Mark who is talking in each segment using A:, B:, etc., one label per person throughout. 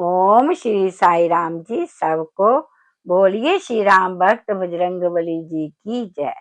A: ओम श्री साई राम जी। सबको बोलिए श्री राम भक्त बजरंगबली जी की जय।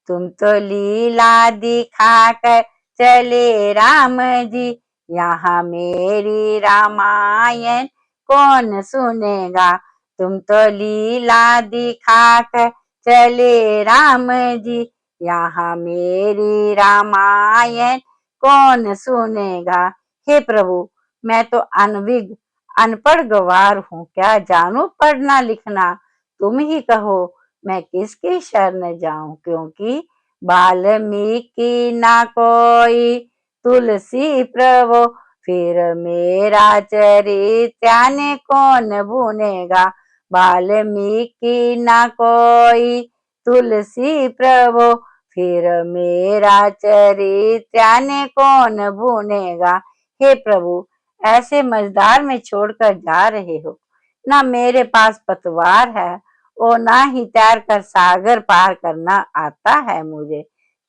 A: तुम तो लीला दिखा कर चले राम जी, यहाँ मेरी रामायण कौन सुनेगा। तुम तो लीला दिखा कर चले राम जी, यहाँ मेरी रामायण कौन सुनेगा। हे प्रभु, मैं तो अनविज्ञ अनपढ़ गवार हूँ, क्या जानू पढ़ना लिखना। तुम ही कहो मैं किसकी शरण जाऊं, क्योंकि वाल्मीकि ना कोई तुलसी प्रभु, फिर मेरा चरित्र कौन भुनेगा। वाल्मीकि ना कोई तुलसी प्रभु, फिर मेरा चरित्र कौन भुनेगा। हे प्रभु, ऐसे मझधार में छोड़कर जा रहे हो, ना मेरे पास पतवार है और ना ही तैर कर सागर पार करना आता है मुझे।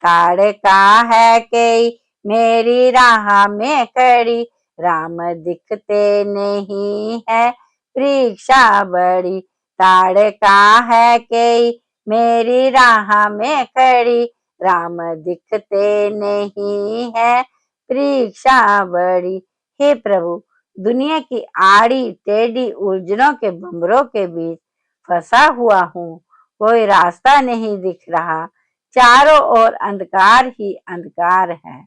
A: ताड़ का है कि मेरी राह में खड़ी, राम दिखते नहीं है परीक्षा बड़ी। ताड़ का है कि मेरी राह में खड़ी, राम दिखते नहीं है परीक्षा बड़ी। हे प्रभु, दुनिया की आड़ी टेढ़ी उलझनों के भंवरों के बीच फंसा हुआ हूँ, कोई रास्ता नहीं दिख रहा, चारों ओर अंधकार ही अंधकार है।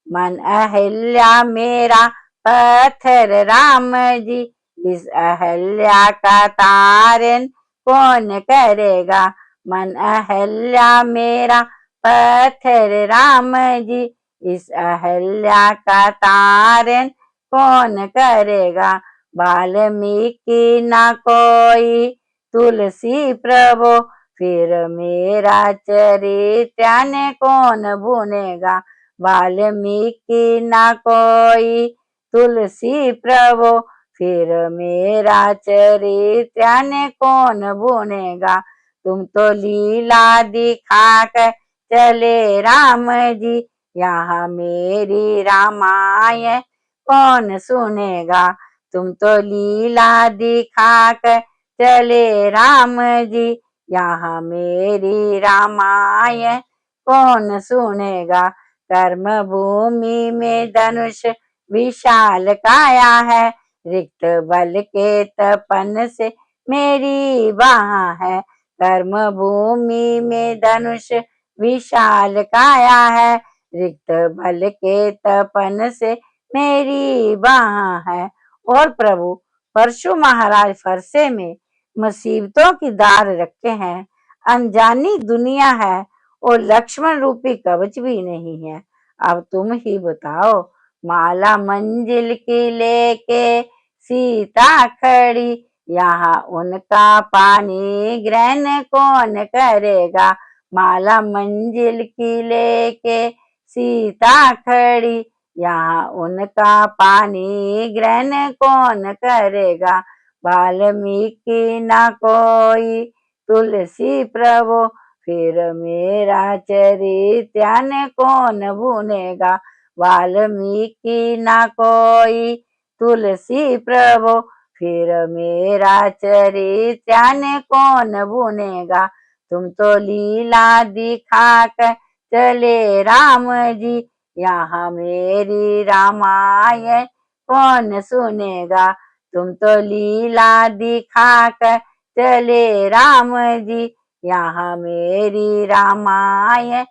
A: मन अहल्या मेरा पत्थर राम जी, इस अहल्या का तारन कौन करेगा। मन अहल्या मेरा पत्थर राम जी, इस अहल्या का तारन कौन करेगा। वाल्मीकि ना कोई तुलसी प्रभु, फिर मेरा चरित्र कौन भुनेगा। वाल्मीकि ना कोई तुलसी प्रभु, फिर मेरा चरित्र कौन भुनेगा। तुम तो लीला दिखा कर चले राम जी, यहाँ मेरी रामायण कौन सुनेगा। तुम तो लीला दिखा कर चले राम जी, यहाँ मेरी रामायण कौन सुनेगा। कर्म भूमि में धनुष विशाल काया है, रिक्त बल के तपन से मेरी बाह है। कर्म भूमि में धनुष विशाल काया है, रिक्त बल के तपन से मेरी बाह है। और प्रभु, परशु महाराज फरसे में मुसीबतों की दार रखे हैं, अनजानी दुनिया है और लक्ष्मण रूपी कवच भी नहीं है। अब तुम ही बताओ, माला मंजिल की लेके सीता खड़ी, यहाँ उनका पानी ग्रहण कौन करेगा। माला मंजिल की लेके सीता खड़ी, यहाँ उनका पानी ग्रहण कौन करेगा। वाल्मीकि ना कोई तुलसी प्रभु, फिर मेरा चरित्र कौन भुनेगा। वाल्मीकि ना कोई तुलसी प्रभु, फिर मेरा चरित्र कौन भुनेगा। तुम तो लीला दिखा कर चले राम जी, यहाँ मेरी रामायण कौन सुनेगा। तुम तो लीला दिखा कर चले राम जी, यहाँ मेरी रामायण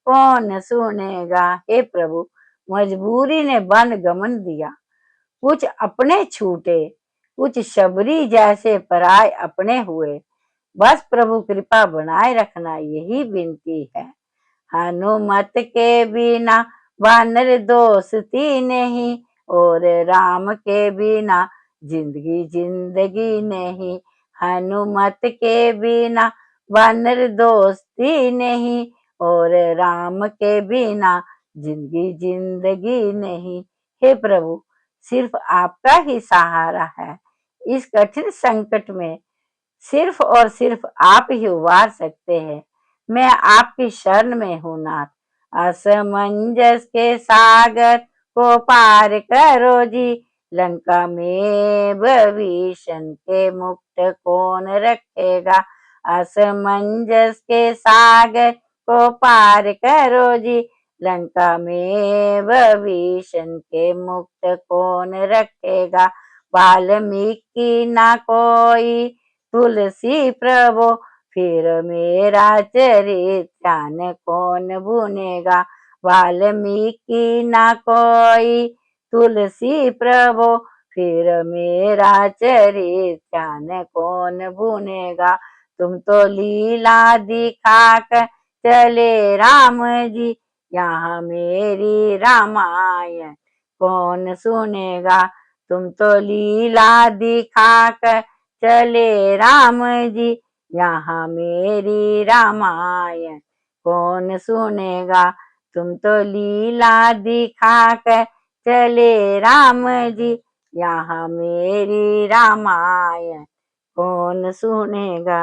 A: कौन सुनेगा। हे प्रभु, मजबूरी ने वन गमन दिया, कुछ अपने छूटे, कुछ शबरी जैसे पराए अपने हुए। बस प्रभु कृपा बनाए रखना, यही विनती है। हनुमत के बिना वानर दोस्ती नहीं, और राम के बिना जिंदगी जिंदगी नहीं। हनुमत के बिना वानर दोस्ती नहीं, और राम के बिना जिंदगी जिंदगी नहीं। हे प्रभु, सिर्फ आपका ही सहारा है। इस कठिन संकट में सिर्फ और सिर्फ आप ही उबार सकते हैं। मैं आपकी शरण में हूँ नाथ। असमंजस के सागर को पार करो जी, लंका में भविष्य के मुक्त कौन रखेगा। असमंजस के सागर को पार करो जी, लंका में भविष्य के मुक्त कौन रखेगा। वाल्मीकि ना कोई तुलसी प्रभु, फिर मेरा चरित ध्यान कौन भुनेगा। वाल्मीकि ना कोई तुलसी प्रभु, फिर मेरा चरित ध्यान कौन भुनेगा। तुम तो लीला दिखा कर चले राम जी, यहाँ मेरी रामायण कौन सुनेगा। तुम तो लीला दिखा कर चले राम जी, यहाँ मेरी रामायण कौन सुनेगा। तुम तो लीला दिखा कर चले राम जी, यहाँ मेरी रामायण कौन सुनेगा।